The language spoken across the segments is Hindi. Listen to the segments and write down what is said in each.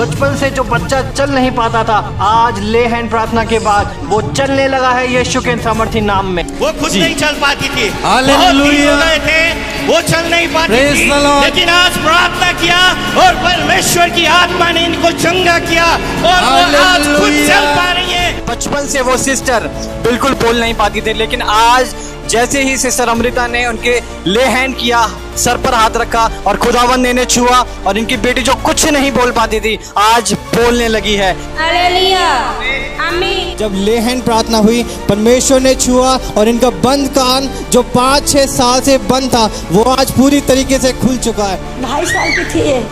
बचपन से जो बच्चा चल नहीं पाता था, आज ले हैंड प्रार्थना के बाद वो चलने लगा है यीशु के सामर्थी नाम में। वो खुद नहीं चल पाती थी, हालेलुया। बहुत दिन हो गए थे, वो चल नहीं पाती Praise थी, the Lord। लेकिन आज प्रार्थना किया और परमेश्वर की आत्मा ने इनको चंगा किया और वो आज खुद हालेलुया। चल पा रही है। बचपन से वो सिस्टर बिल्कुल बोल नहीं पाती थी, लेकिन आज जैसे ही सिस्टर अमृता ने उनके ले हैंड किया, सर पर हाथ रखा और खुदावंद ने छुआ और इनकी बेटी जो कुछ नहीं बोल पाती थी आज बोलने लगी है। हालेलुया, आमीन। जब ले हैंड प्रार्थना हुई, परमेश्वर ने छुआ और इनका बंद कान जो 5-6 साल से बंद था वो आज पूरी तरीके से खुल चुका है। 2.5 साल की थी ये,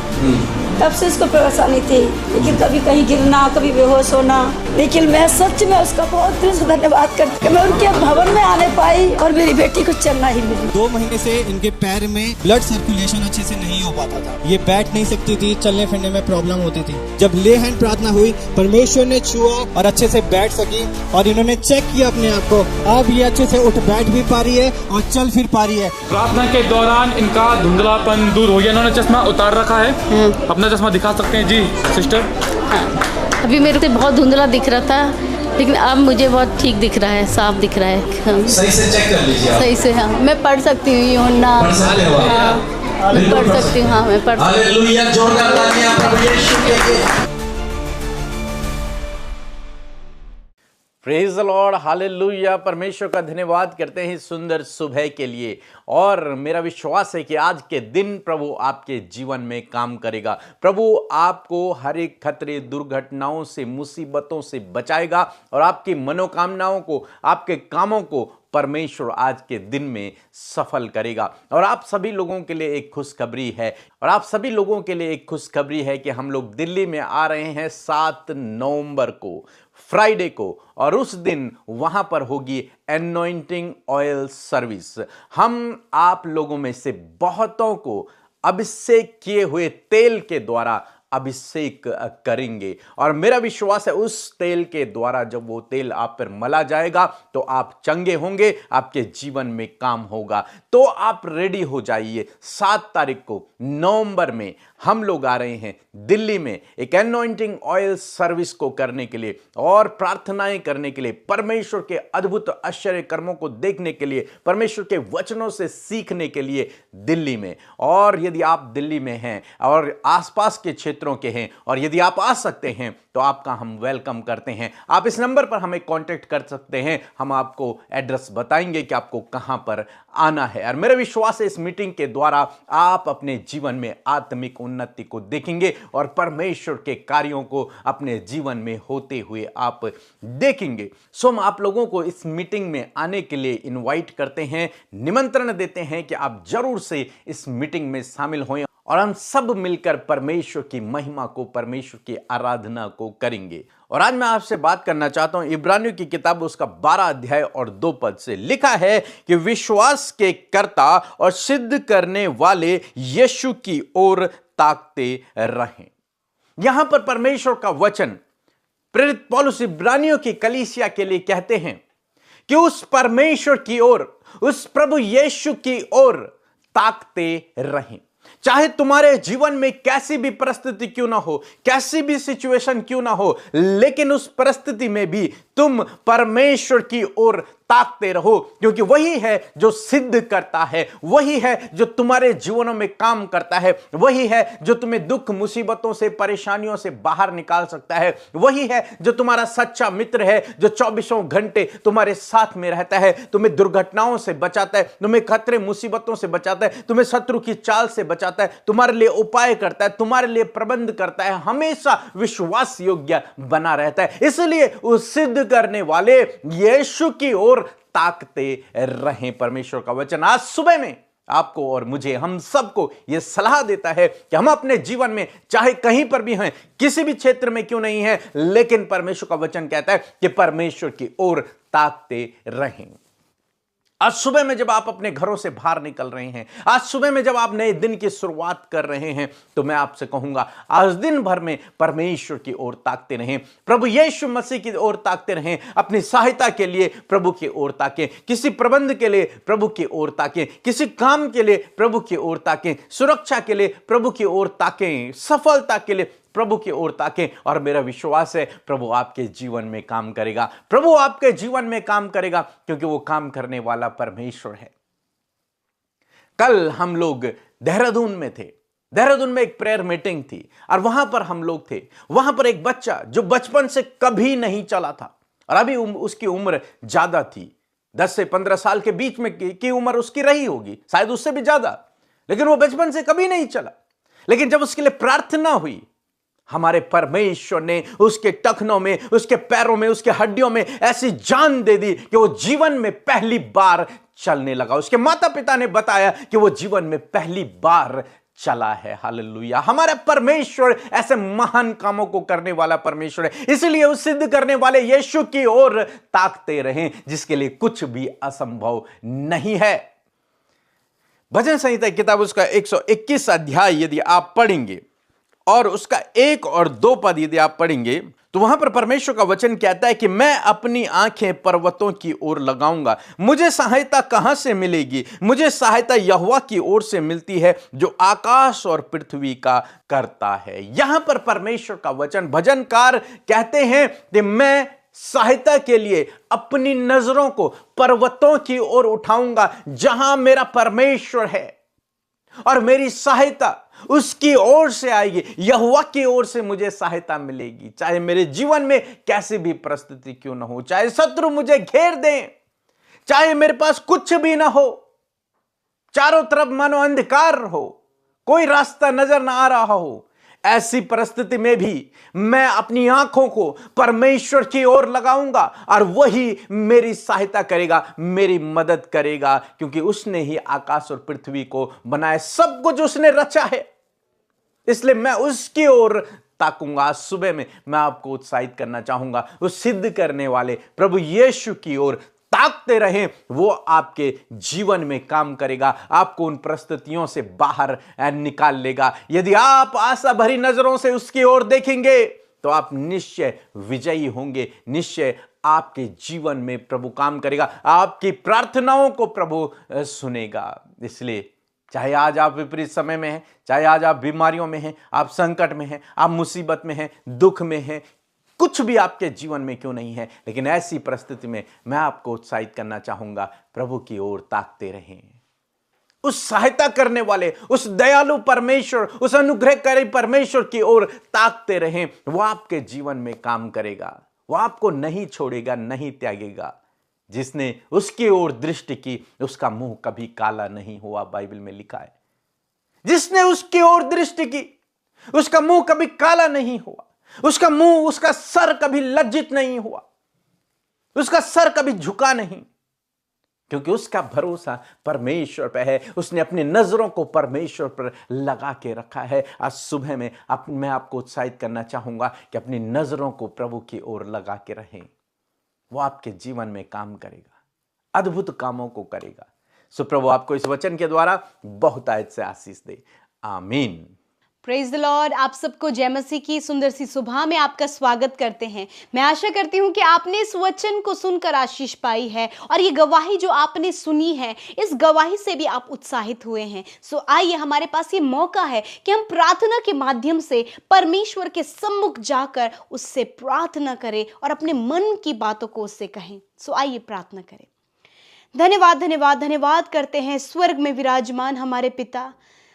तब से इसको परेशानी थी, लेकिन कभी कहीं गिरना, कभी बेहोश होना। लेकिन मैं सच में उसका बहुत दिल से धन्यवाद करती हूँ, मैं उनके भवन में आने पाई और मेरी बेटी को चलना ही मिली। 2 महीने से इनके पैर में ब्लड सर्कुलेशन अच्छे से नहीं हो पाता था, ये बैठ नहीं सकती थी, चलने फिरने में प्रॉब्लम होती थी। जब ले हैंड प्रार्थना हुई, परमेश्वर ने छुआ और अच्छे से बैठ सकी और इन्होंने चेक किया अपने आप को, अब ये अच्छे से उठ बैठ भी पा रही है और चल फिर पा रही है। प्रार्थना के दौरान इनका धुंधलापन दूर हो गया। इन्होंने चश्मा उतार रखा है, अपना चश्मा दिखा सकते हैं जी सिस्टर। अभी मेरे को बहुत धुंधला दिख रहा था, लेकिन अब मुझे बहुत ठीक दिख रहा है, साफ दिख रहा है। सही से चेक कर लीजिए आप। सही से, हाँ मैं पढ़ सकती हूँ यूहन्ना, पढ़ सकते हो आप? हाँ मैं पढ़ सकती हूँ, हाँ मैं पढ़ सकती हूँ। हालेलुया, जोरदार तालियां प्रभु यीशु के लिए। Praise the Lord, hallelujah. परमेश्वर का धन्यवाद करते हैं इस सुंदर सुबह के लिए। और मेरा विश्वास है कि आज के दिन प्रभु आपके जीवन में काम करेगा। प्रभु आपको हर एक खतरे, दुर्घटनाओं से, मुसीबतों से बचाएगा और आपकी मनोकामनाओं को, आपके कामों को परमेश्वर आज के दिन में सफल करेगा। और आप सभी लोगों के लिए एक खुशखबरी है, और आप सभी लोगों के लिए एक खुशखबरी है कि हम लोग दिल्ली में आ रहे हैं 7 नवंबर को, फ्राइडे को, और उस दिन वहां पर होगी एनॉइंटिंग ऑयल सर्विस। हम आप लोगों में से बहुतों को अभिषेक किए हुए तेल के द्वारा अभिषेक करेंगे, और मेरा विश्वास है उस तेल के द्वारा जब वो तेल आप पर मला जाएगा तो आप चंगे होंगे, आपके जीवन में काम होगा। तो आप रेडी हो जाइए। 7 तारीख को नवंबर में हम लोग आ रहे हैं दिल्ली में एक एनॉइंटिंग ऑयल सर्विस को करने के लिए और प्रार्थनाएं करने के लिए, परमेश्वर के अद्भुत आश्चर्य कर्मों को देखने के लिए, परमेश्वर के वचनों से सीखने के लिए दिल्ली में। और यदि आप दिल्ली में हैं और आसपास के क्षेत्रों के हैं और यदि आप आ सकते हैं तो आपका हम वेलकम करते हैं। आप इस नंबर पर हमें कांटेक्ट कर सकते हैं, हम आपको एड्रेस बताएंगे कि आपको कहां पर आना है। और मेरा विश्वास है इस मीटिंग के द्वारा आप अपने जीवन में आत्मिक उन्नति को देखेंगे और परमेश्वर के कार्यों को अपने जीवन में होते हुए आप देखेंगे। सो हम आप लोगों को इस मीटिंग में आने के लिए इनवाइट करते हैं, निमंत्रण देते हैं कि आप जरूर से इस मीटिंग में शामिल हों और हम सब मिलकर परमेश्वर की महिमा को, परमेश्वर की आराधना को करेंगे। और आज मैं आपसे बात करना चाहता हूं इब्रानियों की किताब उसका 12 अध्याय और 2 पद से। लिखा है कि विश्वास के कर्ता और सिद्ध करने वाले यीशु की ओर ताकते रहें। यहां पर परमेश्वर का वचन प्रेरित पौलुस इब्रानियों की कलीसिया के लिए कहते हैं कि उस परमेश्वर की ओर, उस प्रभु यीशु की ओर ताकते रहें। चाहे तुम्हारे जीवन में कैसी भी परिस्थिति क्यों ना हो, कैसी भी सिचुएशन क्यों ना हो, लेकिन उस परिस्थिति में भी तुम परमेश्वर की ओर ताकते रहो, क्योंकि वही है जो सिद्ध करता है, वही है जो तुम्हारे जीवनों में काम करता है, वही है जो तुम्हें दुख, मुसीबतों से, परेशानियों से बाहर निकाल सकता है, वही है जो तुम्हारा सच्चा मित्र है, जो 24 घंटे तुम्हारे साथ में रहता है, तुम्हें दुर्घटनाओं से बचाता है, तुम्हें खतरे मुसीबतों से बचाता है, तुम्हें शत्रु की चाल से बचाता है, तुम्हारे लिए उपाय करता है, तुम्हारे लिए प्रबंध करता है, हमेशा विश्वास योग्य बना रहता है। इसलिए उस सिद्ध करने वाले यीशु की ओर ताकते रहें। परमेश्वर का वचन आज सुबह में आपको और मुझे, हम सबको यह सलाह देता है कि हम अपने जीवन में चाहे कहीं पर भी हैं, किसी भी क्षेत्र में क्यों नहीं है, लेकिन परमेश्वर का वचन कहता है कि परमेश्वर की ओर ताकते रहें। आज सुबह में जब आप अपने घरों से बाहर निकल रहे हैं, आज सुबह में जब आप नए दिन की शुरुआत कर रहे हैं, तो मैं आपसे कहूंगा आज दिन भर में परमेश्वर की ओर ताकते रहें, प्रभु यीशु मसीह की ओर ताकते रहें, अपनी सहायता के लिए प्रभु की ओर ताकें, किसी प्रबंध के लिए प्रभु की ओर ताकें, किसी काम के लिए प्रभु की ओर ताकें, सुरक्षा के लिए प्रभु की ओर ताकें, सफलता के लिए प्रभु की ओर ताकें और मेरा विश्वास है प्रभु आपके जीवन में काम करेगा। प्रभु आपके जीवन में काम करेगा क्योंकि वो काम करने वाला परमेश्वर है। कल हम लोग देहरादून में थे। देहरादून में एक प्रेयर मीटिंग थी और वहां पर हम लोग थे। वहां पर एक बच्चा जो बचपन से कभी नहीं चला था और अभी उसकी उम्र ज्यादा थी, 10 से 15 साल के बीच में की उम्र उसकी रही होगी, शायद उससे भी ज्यादा, लेकिन वो बचपन से कभी नहीं चला। लेकिन जब उसके लिए प्रार्थना हुई, हमारे परमेश्वर ने उसके टखनों में, उसके पैरों में, उसके हड्डियों में ऐसी जान दे दी कि वो जीवन में पहली बार चलने लगा। उसके माता पिता ने बताया कि वो जीवन में पहली बार चला है। हालेलुया। हमारा परमेश्वर ऐसे महान कामों को करने वाला परमेश्वर है, इसलिए उस सिद्ध करने वाले यीशु की ओर ताकते रहें जिसके लिए कुछ भी असंभव नहीं है। भजन संहिता की किताब उसका 121 अध्याय यदि आप पढ़ेंगे और उसका 1 और 2 पद यदि आप पढ़ेंगे तो वहां पर परमेश्वर का वचन कहता है कि मैं अपनी आंखें पर्वतों की ओर लगाऊंगा, मुझे सहायता कहां से मिलेगी? मुझे सहायता यहोवा की ओर से मिलती है जो आकाश और पृथ्वी का करता है। यहां पर परमेश्वर का वचन, भजनकार कहते हैं कि मैं सहायता के लिए अपनी नजरों को पर्वतों की ओर उठाऊंगा जहां मेरा परमेश्वर है और मेरी सहायता उसकी ओर से आएगी। यहोवा की ओर से मुझे सहायता मिलेगी, चाहे मेरे जीवन में कैसी भी परिस्थिति क्यों ना हो, चाहे शत्रु मुझे घेर दें, चाहे मेरे पास कुछ भी ना हो, चारों तरफ मानो अंधकार हो, कोई रास्ता नजर ना आ रहा हो, ऐसी परिस्थिति में भी मैं अपनी आंखों को परमेश्वर की ओर लगाऊंगा और वही मेरी सहायता करेगा, मेरी मदद करेगा, क्योंकि उसने ही आकाश और पृथ्वी को बनाया, सब कुछ उसने रचा है, इसलिए मैं उसकी ओर ताकूंगा। आज सुबह में मैं आपको उत्साहित करना चाहूंगा उस सिद्ध करने वाले प्रभु यीशु की ओर ताकते रहें। वो आपके जीवन में काम करेगा, आपको उन परिस्थितियों से बाहर निकाल लेगा। यदि आप आशा भरी नजरों से उसकी ओर देखेंगे तो आप निश्चय विजयी होंगे, निश्चय आपके जीवन में प्रभु काम करेगा, आपकी प्रार्थनाओं को प्रभु सुनेगा। इसलिए चाहे आज आप विपरीत समय में हैं, चाहे आज आप बीमारियों में हैं, आप संकट में हैं, आप मुसीबत में हैं, दुख में हैं, कुछ भी आपके जीवन में क्यों नहीं है, लेकिन ऐसी परिस्थिति में मैं आपको उत्साहित करना चाहूंगा, प्रभु की ओर ताकते रहें। उस सहायता करने वाले, उस दयालु परमेश्वर, उस अनुग्रहकारी परमेश्वर की ओर ताकते रहें। वो आपके जीवन में काम करेगा, वो आपको नहीं छोड़ेगा, नहीं त्यागेगा। जिसने उसकी ओर दृष्टि की उसका मुंह कभी काला नहीं हुआ, बाइबल में लिखा है। जिसने उसकी ओर दृष्टि की उसका मुंह कभी काला नहीं हुआ, उसका मुंह, उसका सर कभी लज्जित नहीं हुआ, उसका सर कभी झुका नहीं, क्योंकि उसका भरोसा परमेश्वर पर है। उसने अपनी नजरों को परमेश्वर पर लगा के रखा है। आज सुबह में मैं आपको उत्साहित करना चाहूंगा कि अपनी नजरों को प्रभु की ओर लगा के रहें। वो आपके जीवन में काम करेगा, अद्भुत कामों को करेगा। सो प्रभु आपको इस वचन के द्वारा बहुतायत से आशीष दे। आमीन। Praise the Lord. आप सबको जय मसीह की सुंदर सी सुबह में आपका स्वागत करते हैं। मैं आशा करती हूं कि आपने इस वचन को सुनकर आशीष पाई है और ये गवाही जो आपने सुनी है, इस गवाही से भी आप उत्साहित हुए हैं। सो आइए, हमारे पास ये मौका है कि हम प्रार्थना के माध्यम से परमेश्वर के सम्मुख जाकर उससे प्रार्थना करें और अपने मन की बातों को उससे कहें। सो आइए प्रार्थना करें। धन्यवाद धन्यवाद धन्यवाद करते हैं स्वर्ग में विराजमान हमारे पिता,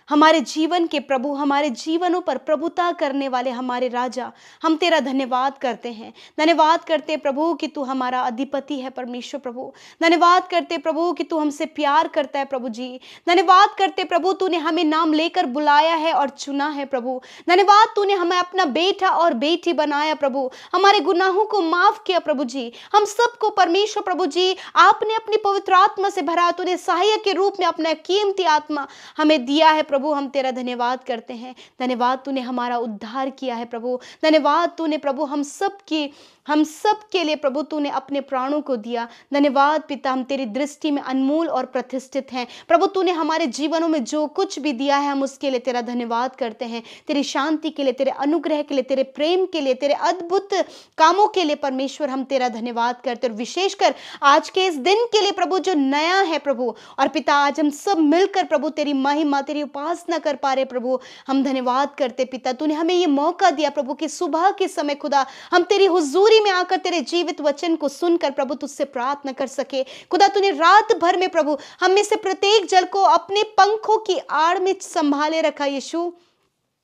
हमारे जीवन के प्रभु, हमारे जीवनों पर प्रभुता करने वाले हमारे राजा। हम तेरा धन्यवाद करते हैं। धन्यवाद करते प्रभु कि तू हमारा अधिपति है परमेश्वर प्रभु। धन्यवाद करते प्रभु कि तू हमसे प्यार करता है प्रभु जी। धन्यवाद करते प्रभु तूने हमें नाम लेकर बुलाया है और चुना है प्रभु। धन्यवाद तूने हमें अपना बेटा और बेटी बनाया प्रभु, हमारे गुनाहों को माफ किया प्रभु जी। हम सबको परमेश्वर प्रभु जी आपने अपनी पवित्र आत्मा से भरा, तूने सहायक के रूप में अपना कीमती आत्मा हमें दिया है प्रभु। हम तेरा धन्यवाद करते हैं। धन्यवाद तूने हमारा उद्धार किया है प्रभु। धन्यवाद तूने प्रभु हम सब के लिए प्रभु तूने अपने प्राणों को दिया। धन्यवाद पिता, हम तेरी दृष्टि में अनमोल और प्रतिष्ठित हैं प्रभु। तूने हमारे जीवनों में जो कुछ भी दिया है हम उसके लिए तेरा धन्यवाद करते हैं। तेरी शांति के लिए, तेरे अनुग्रह के लिए, तेरे प्रेम के लिए, तेरे अद्भुत कामों के लिए परमेश्वर हम तेरा धन्यवाद करते हैं। और विशेषकर आज के इस दिन के लिए प्रभु जो नया है प्रभु। और पिता, आज हम सब मिलकर प्रभु तेरी महिमा, तेरी उपासना प्रयास ना कर पा रहे प्रभु, हम धन्यवाद करते पिता, तूने हमें ये मौका दिया प्रभु कि सुबह के समय खुदा हम तेरी हुजूरी में आकर तेरे जीवित वचन को सुनकर प्रभु तुझसे प्रार्थना कर सके। खुदा तूने रात भर में प्रभु हम में से प्रत्येक जल को अपने पंखों की आड़ में संभाले रखा। यीशु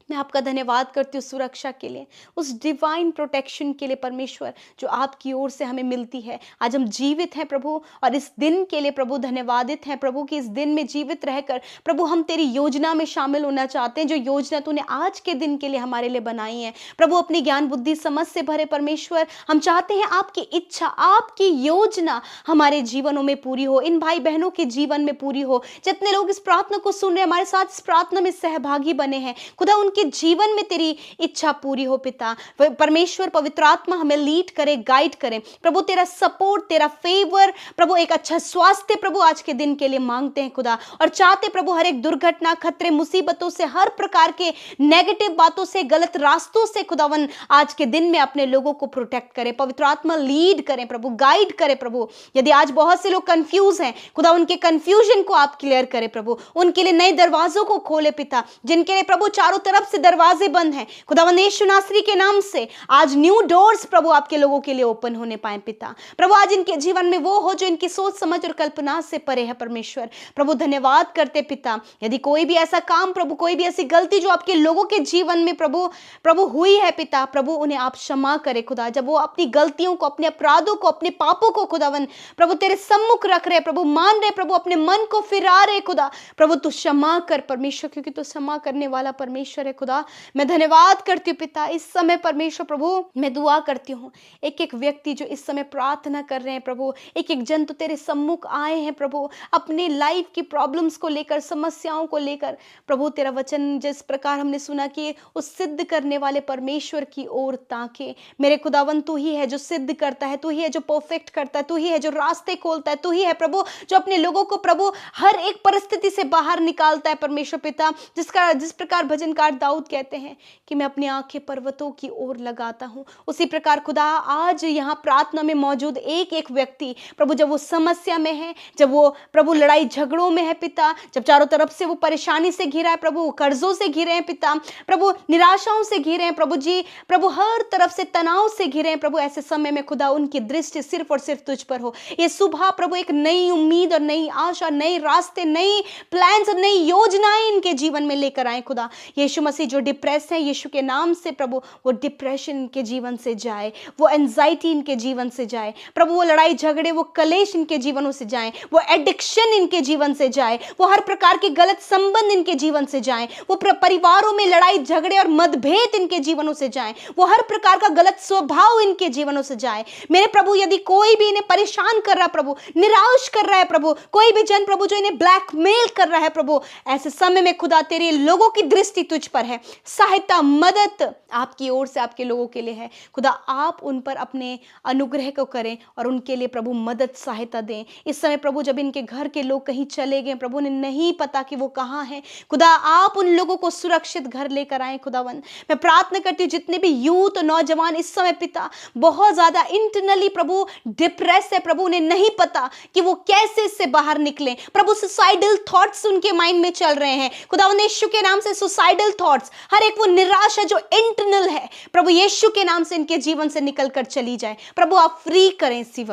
मैं आपका धन्यवाद करती हूँ सुरक्षा के लिए, उस डिवाइन प्रोटेक्शन के लिए परमेश्वर जो आपकी ओर से हमें मिलती है। आज हम जीवित हैं प्रभु, और इस दिन के लिए प्रभु धन्यवादित हैं प्रभु कि इस दिन में जीवित रहकर प्रभु हम तेरी योजना में शामिल होना चाहते हैं, जो योजना तूने आज के दिन के लिए हमारे लिए बनाई है प्रभु। अपनी ज्ञान बुद्धि समझ से भरे परमेश्वर हम चाहते हैं आपकी इच्छा, आपकी योजना हमारे जीवनों में पूरी हो, इन भाई बहनों के जीवन में पूरी हो। जितने लोग इस प्रार्थना को सुन रहे हैं, हमारे साथ इस प्रार्थना में सहभागी बने हैं खुदा, उनके जीवन में तेरी इच्छा पूरी हो पिता। परमेश्वर पवित्र आत्मा हमें लीड करे, गाइड करे प्रभु। तेरा सपोर्ट, तेरा फेवर प्रभु, एक अच्छा स्वास्थ्य प्रभु आज के दिन के लिए मांगते हैं खुदा, और चाहते प्रभु हर एक दुर्घटना, खतरे, मुसीबतों से, हर प्रकार के नेगेटिव बातों से, गलत रास्तों से खुदावन आज के दिन में अपने लोगों को प्रोटेक्ट करे। पवित्र आत्मा लीड करे प्रभु, गाइड करे प्रभु। यदि आज बहुत से लोग कंफ्यूज हैं खुदा, उनके कंफ्यूजन को आप क्लियर करे प्रभु, उनके लिए नए दरवाजों को खोले पिता, जिनके लिए प्रभु चारों तरफ से दरवाजे बंद हैं खुदावंद यीशु नासरी के नाम से आज न्यू डोर्स प्रभु आपके लोगों के लिए ओपन होने पाए पिता। प्रभु आज इनके जीवन में वो हो जो इनकी सोच समझ और कल्पना से परे है परमेश्वर। प्रभु धन्यवाद करते पिता, यदि कोई भी ऐसा काम प्रभु, कोई भी ऐसी गलती जो आपके लोगों के जीवन में प्रभु हुई है पिता, प्रभु उन्हें आप क्षमा करे खुदा। जब वो अपनी गलतियों को, अपने अपराधों को, अपने पापों को खुदावन प्रभु तेरे सम्मुख रख रहे प्रभु, मान रहे प्रभु, अपने मन को फिरा रहे खुदा, प्रभु तू क्षमा कर परमेश्वर, क्योंकि तू क्षमा करने वाला परमेश्वर है खुदा। मैं धन्यवाद करती हूँ पिता इस समय परमेश्वर प्रभु। मैं दुआ करती हूँ एक एक व्यक्ति जो इस समय प्रार्थना कर रहे हैं प्रभु, एक एक जन तो तेरे सम्मुख आए हैं प्रभु, अपने लाइफ की प्रॉब्लम्स को लेकर, समस्याओं को लेकर प्रभु। तेरा वचन जिस प्रकार हमने सुना कि उस सिद्ध करने वाले परमेश्वर की ओर ताके। मेरे खुदावन तू ही है जो सिद्ध करता है, तू ही है जो परफेक्ट करता है, तू ही है जो रास्ते खोलता है, तू ही है प्रभु जो अपने लोगों को प्रभु हर एक परिस्थिति से बाहर निकालता है परमेश्वर पिता। जिस प्रकार भजनकार दाऊद कहते हैं कि मैं अपनी आंखें पर्वतों की ओर लगाता हूं, उसी प्रकार खुदा आज यहाँ प्रार्थना में मौजूद एक एक व्यक्ति प्रभु, जब वो समस्या में है, जब वो प्रभु लड़ाई झगड़ों में है पिता, जब चारों तरफ से वो परेशानी से घिरा है प्रभु, कर्जों से घिरे हैं पिता, प्रभु निराशाओं से घिरे हैं प्रभु जी, प्रभु हर तरफ से तनाव से घिरे हैं प्रभु। ऐसे समय में खुदा उनकी दृष्टि सिर्फ और सिर्फ तुझ पर हो। ये सुबह प्रभु एक नई उम्मीद और नई आशा, नए रास्ते, नई प्लान्स और नई योजनाएं इनके जीवन में लेकर आए खुदा। यीशु मसीह जो डिप्रेस है, यीशु के नाम से प्रभु वो डिप्रेशन इनके जीवन से जाए, वो एंजाइटी इनके जीवन से जाए प्रभु, वो लड़ाई झगड़े, वो कलेश इनके जीवनों से जाए, वो एडिक्शन इनके जीवन से जाए, वो हर प्रकार के गलत संबंध इनके जीवन से जाए, वो परिवारों में लड़ाई झगड़े और मतभेद इनके जीवनों से जाए, वो हर प्रकार का गलत स्वभाव इनके जीवनों से जाए। मेरे प्रभु यदि कोई भी इन्हें परेशान कर रहा है प्रभु, निराश कर रहा है प्रभु, कोई भी जन प्रभु जो इन्हें ब्लैकमेल कर रहा है प्रभु, ऐसे समय में खुदा तेरे लोगों की दृष्टि तुझ पर है, सहायता मदद आपकी ओर से आपके लोगों के लिए है खुदा। आप उन पर अपने अनुग्रह को करें और उनके लिए प्रभु मदद सहायता दें। इस समय प्रभु जब इनके घर के लोग कहीं चले गए प्रभु, उन्हें नहीं पता कि वो कहाँ हैं खुदा, आप उन लोगों को सुरक्षित घर लेकर आए खुदावन। मैं प्रार्थना करती हूँ जितने भी यूथ नौजवान इस समय पिता बहुत ज्यादा इंटरनली प्रभु डिप्रेस है प्रभु, उन्हें नहीं पता कि वो कैसे इससे बाहर निकले प्रभु, सुसाइडल थॉट्स उनके माइंड में चल रहे हैं खुदावन यीशु के नाम से। सुसाइडल थॉट्स, हर एक वो निराशा जो इंटरनल है प्रभु यीशु के नाम से इनके जीवन से निकल कर चली जाए प्रभु। आप फ्री करें इसी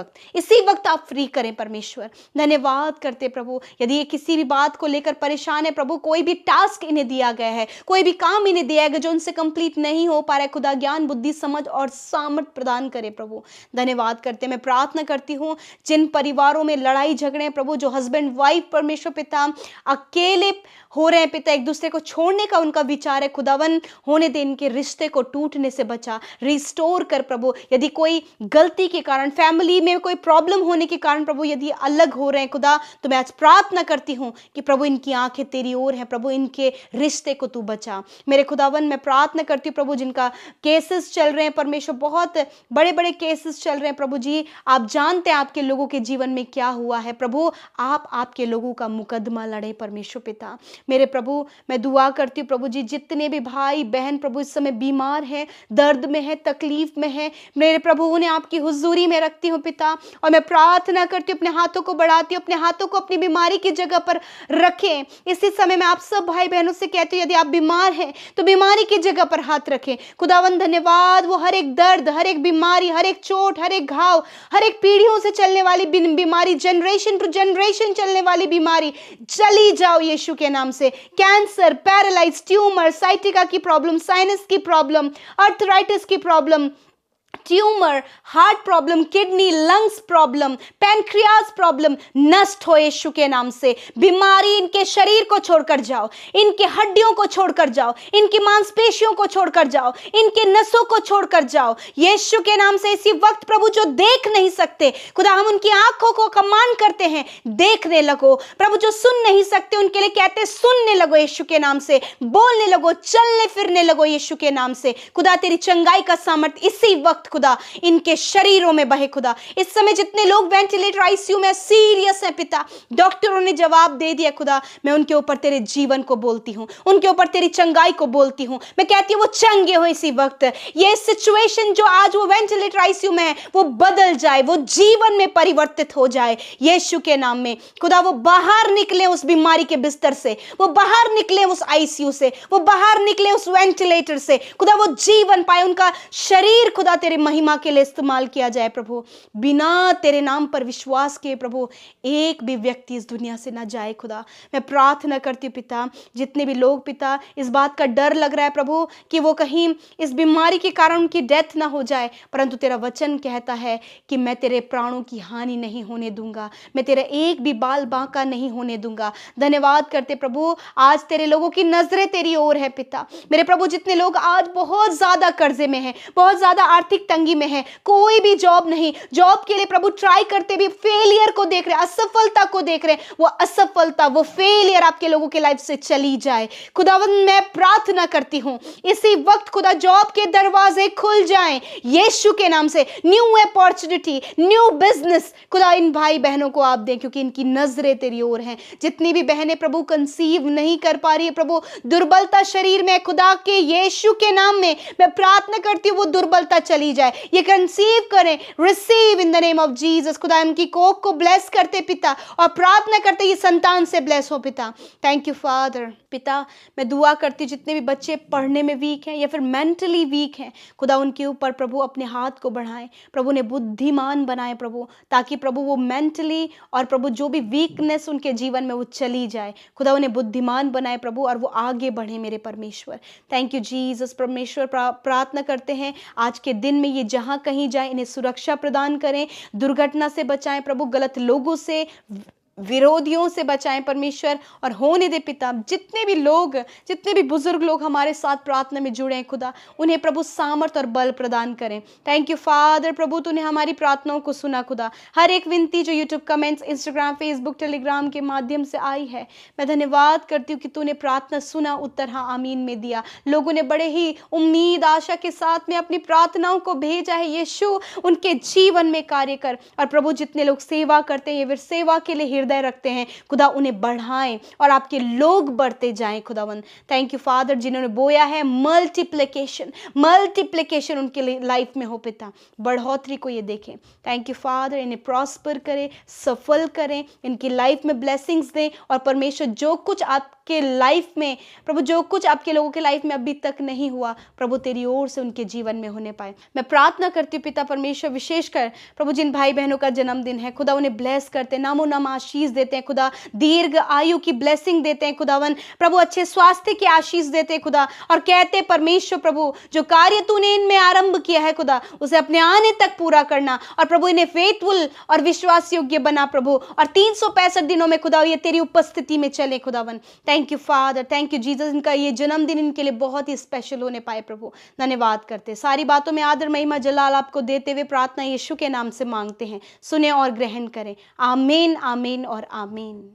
वक्त आप फ्री करें परमेश्वर। धन्यवाद करते प्रभु। यदि ये किसी भी बात को लेकर परेशान है प्रभु, कोई भी टास्क इन्हें दिया गया है, कोई भी काम इन्हें दिया गया जो उनसे कंप्लीट नहीं हो पा रहा है खुदा, ज्ञान बुद्धि समझ और सामर्थ प्रदान करे प्रभु। धन्यवाद करते मैं प्रार्थना करती हूँ जिन परिवारों में लड़ाई झगड़े प्रभु, जो हस्बैंड वाइफ परमेश्वर पिता अकेले हो रहे हैं पिता, एक दूसरे को छोड़ने का उनका विचार है खुदावन, होने दे, इनके रिश्ते को टूटने से बचा, रिस्टोर कर प्रभु। यदि कोई गलती के कारण, फैमिली में कोई प्रॉब्लम होने के कारण प्रभु यदि अलग हो रहे हैं खुदा, तो मैं आज प्रार्थना करती हूँ कि प्रभु इनकी आंखें तेरी ओर हैं प्रभु, इनके रिश्ते को तू बचा मेरे खुदावन। मैं प्रार्थना करती हूँ प्रभु जिनका केसेस चल रहे हैं परमेश्वर, बहुत बड़े बड़े केसेस चल रहे हैं प्रभु जी, आप जानते हैं आपके लोगों के जीवन में क्या हुआ है प्रभु, आप आपके लोगों का मुकदमा लड़े परमेश्वर पिता। मेरे प्रभु मैं दुआ करती हूँ प्रभु जी, जितने भी भाई बहन प्रभु इस समय बीमार हैं, दर्द में है, तकलीफ में है, मेरे प्रभु उन्हें आपकी हुजूरी में रखती हूँ पिता। और मैं प्रार्थना करती हूँ, अपने हाथों को बढ़ाती हूँ, अपने हाथों को अपनी बीमारी की जगह पर रखें। इसी समय मैं आप सब भाई बहनों से कहती हूँ, यदि आप बीमार हैं तो बीमारी की जगह पर हाथ रखें। खुदावंद धन्यवाद, वो हर एक दर्द, हर एक बीमारी, हर एक चोट, हर एक घाव, हर एक पीढ़ियों से चलने वाली बीमारी, जनरेशन टू जनरेशन चलने वाली बीमारी, चली जाओ यीशु के नाम से। कैंसर, पैरालाइज, ट्यूमर, साइटिका की प्रॉब्लम, साइनस की प्रॉब्लम, अर्थराइटिस की problem, tumour, heart problem, kidney, lungs problem, pancreas problem, नष्ट हो यीशु के नाम से। बीमारी इनके शरीर को छोड़कर जाओ, इनके हड्डियों को छोड़कर जाओ, इनकी मांसपेशियों को छोड़कर जाओ, इनके नसों को छोड़कर जाओ यीशु के नाम से। इसी वक्त प्रभु जो देख नहीं सकते खुदा, हम उनकी आंखों को कमांड करते हैं, देखने लगो। प्रभु जो सुन नहीं सकते उनके लिए कहते सुनने लगो यीशु के नाम से, बोलने लगो, चलने फिरने लगो यीशु के नाम से। खुदा तेरी चंगाई का सामर्थ इसी वक्त खुदा इनके शरीरों में बहे। खुदा इस समय जितने लोग वेंटिलेटर आईसीयू में सीरियस हैं पिता, डॉक्टरों ने जवाब दे दिया खुदा, मैं उनके ऊपर तेरे जीवन को बोलती हूं, उनके ऊपर तेरी चंगाई को बोलती हूं। मैं कहती हूं वो चंगे हो इसी वक्त। ये सिचुएशन जो आज वो वेंटिलेटर आईसीयू में है वो बदल जाए, वो जीवन में परिवर्तित हो जाए यीशु के नाम में। खुदा वो बाहर निकले उस बीमारी के बिस्तर से, वो बाहर निकले उस आईसीयू से, वो बाहर निकले उस वेंटिलेटर से। खुदा वो जीवन पाए, उनका शरीर खुदा तेरे महिमा के लिए इस्तेमाल किया जाए प्रभु। बिना तेरे नाम पर विश्वास किए प्रभु एक भी व्यक्ति इस दुनिया से ना जाए खुदा। मैं प्रार्थना करती हूँ पिता, जितने भी लोग पिता इस बात का डर लग रहा है प्रभु कि वो कहीं इस बीमारी के कारण उनकी डेथ ना हो जाए, परंतु तेरा वचन कहता है कि मैं तेरे प्राणों की हानि नहीं होने दूंगा, मैं तेरा एक भी बाल बांका नहीं होने दूंगा। धन्यवाद करते प्रभु, आज तेरे लोगों की नजरें तेरी ओर है पिता। मेरे प्रभु जितने लोग आज बहुत ज्यादा कर्जे में हैं, बहुत ज्यादा आर्थिक तंगी में है, कोई भी जॉब नहीं, जॉब के लिए प्रभु ट्राई करते भी फेलियर को देख रहे, असफलता को देख रहे, वो असफलता, वो फेलियर आपके लोगों के लाइफ से चली जाए। खुदावंद मैं प्रार्थना करती हूं इसी वक्त खुदा जॉब के दरवाजे खुल जाएं यीशु के नाम से। न्यू अपॉर्चुनिटी, न्यू बिजनेस खुदा इन भाई बहनों को आप दें, क्योंकि इनकी नजरें तेरी ओर हैं। जितनी भी बहनें प्रभु कंसीव नहीं कर पा रही है प्रभु, दुर्बलता शरीर में, खुदा के यीशु के नाम में मैं प्रार्थना करती हूँ वो दुर्बलता चली जाए, ये कंसीव करें, receive in the name of Jesus. खुदा उनकी कोख को ब्लेस करते पिता, और प्रार्थना करते ये संतान से ब्लेस हो पिता। Thank you father. पिता मैं दुआ करती हूँ जितने भी बच्चे पढ़ने में वीक हैं या फिर मेंटली वीक हैं, खुदा उनके ऊपर प्रभु अपने हाथ को बढ़ाएं, प्रभु ने बुद्धिमान बनाए प्रभु, ताकि प्रभु वो मेंटली और प्रभु जो भी वीकनेस उनके जीवन में वो चली जाए। खुदा उन्हें बुद्धिमान बनाए प्रभु, और वो आगे बढ़े मेरे परमेश्वर। Thank you Jesus. परमेश्वर प्रार्थना करते हैं आज के दिन में ये जहां कहीं जाए इन्हें सुरक्षा प्रदान करें, दुर्घटना से बचाएं प्रभु, गलत लोगों से, विरोधियों से बचाएं परमेश्वर, और होने दे पिता जितने भी लोग, जितने भी बुजुर्ग लोग हमारे साथ प्रार्थना में जुड़े हैं खुदा, उन्हें प्रभु सामर्थ और बल प्रदान करें। Thank you father. प्रभु तूने हमारी प्रार्थनाओं को सुना खुदा, हर एक विनती जो YouTube comments, Instagram, Facebook, Telegram के माध्यम से आई है, मैं धन्यवाद करती हूँ कि तूने प्रार्थना सुना, उत्तर हाँ आमीन में दिया। लोगों ने बड़े ही उम्मीद आशा के साथ में अपनी प्रार्थनाओं को भेजा है। यीशु उनके जीवन में कार्य कर, और प्रभु जितने लोग सेवा करते हैं, वे सेवा के लिए रखते हैं खुदा, उन्हें बढ़ाएं और आपके लोग बढ़ते जाएं खुदावन। थैंक यू फादर, जिन्होंने बोया है मल्टीप्लिकेशन, मल्टीप्लिकेशन उनके लाइफ में हो पिता, बढ़ोतरी को ये देखें। थैंक यू फादर, इन्हें प्रॉस्पर करें, सफल करें, इनकी लाइफ में ब्लेसिंग्स दें, और परमेश्वर जो कुछ आपके लाइफ में प्रभु, जो कुछ आपके लोगों के लाइफ में अभी तक नहीं हुआ प्रभु, तेरी ओर से उनके जीवन में होने पाए। मैं प्रार्थना करती हूँ पिता परमेश्वर, विशेषकर प्रभु जिन भाई बहनों का जन्मदिन है खुदा, उन्हें ब्लेस करते, नामो नाम आशीष देते हैं खुदा, दीर्घ आयु की ब्लेसिंग देते हैं खुदावन प्रभु, अच्छे स्वास्थ्य की आशीष देते हैं खुदा, और कहते परमेश्वर प्रभु जो कार्य तूने इनमें आरंभ किया है खुदा, उसे अपने आने तक पूरा करना, और प्रभु इन्हें फेथफुल और विश्वास योग्य बना प्रभु, और 365 दिनों में खुदा ये तेरी उपस्थिति में चले खुदावन। Thank you father, thank you Jesus. इनका ये जन्मदिन इनके लिए बहुत ही स्पेशल होने पाए प्रभु, धन्यवाद करते। सारी बातों में आदर महिमा जलाल आपको देते हुए प्रार्थना यीशु के नाम से मांगते हैं, सुने और ग्रहण करें। आमीन, आमीन और आमीन।